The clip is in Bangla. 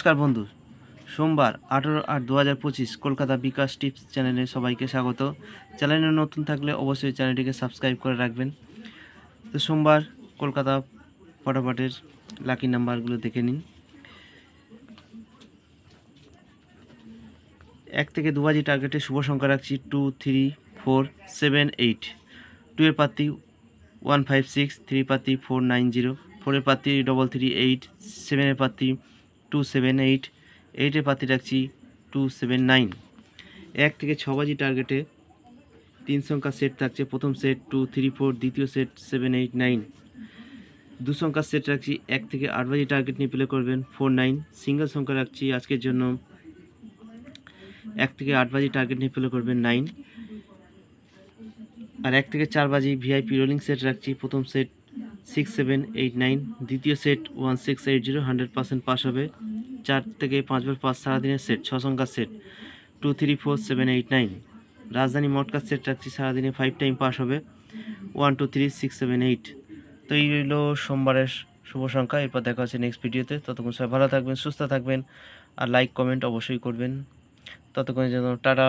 নমস্কার বন্ধু, সোমবার 18/8/2025 কলকাতা বিকাশ টিপস চ্যানেলে সবাইকে স্বাগত। চ্যানেলে নতুন থাকলে অবশ্যই চ্যানেলটিকে সাবস্ক্রাইব করে রাখবেন। তো সোমবার কলকাতা ফটাফটের লাকি নাম্বারগুলো দেখে নিন। 1 থেকে 2 বাজি টার্গেটে শুভ সংখ্যা রাখছি 2, 3, 4, 7, 8। 2 এর পাত্তি 156, 3 পাত্তি 490, 4 এর পাত্তি 338, 7 এর পাত্তি 278, 8 এর পাত্তি রাখছি 279। 1 থেকে 6 বাজি টার্গেটে 3 সংখ্যা সেট থাকছে। প্রথম সেট 2, 3, 4, দ্বিতীয় সেট 7, 8, 9। 2 সংখ্যার সেট রাখছি। 1 থেকে 8 বাজি টার্গেট নিয়ে প্লে করবেন 4, 9। সিঙ্গেল সংখ্যা রাখছি আজকের জন্য 1 থেকে 8 বাজি টার্গেট নিয়ে প্লে করবেন 9। আর 1 থেকে 4 বাজি ভিআইপি রোলিং সেট রাখছি। প্রথম সেট 6, 7, 8, 9। দ্বিতীয় সেট 1680, 100% পাস হবে। 4 থেকে 5 বার পাস সারাদিনের সেট, 6 সংখ্যার সেট 2, 3, 4, 7, 8, 9। রাজধানী মটকার সেট রাখছি, সারাদিনে 5 টাইম পাস হবে 1, 2, 3, 6, 7, 8। তো এই রইল সোমবারের শুভ সংখ্যা। এরপর দেখা হচ্ছে নেক্সট ভিডিওতে। ততক্ষণ সবাই ভালো থাকবেন, সুস্থ থাকবেন, আর লাইক কমেন্ট অবশ্যই করবেন। ততক্ষণের জন্য টাটা।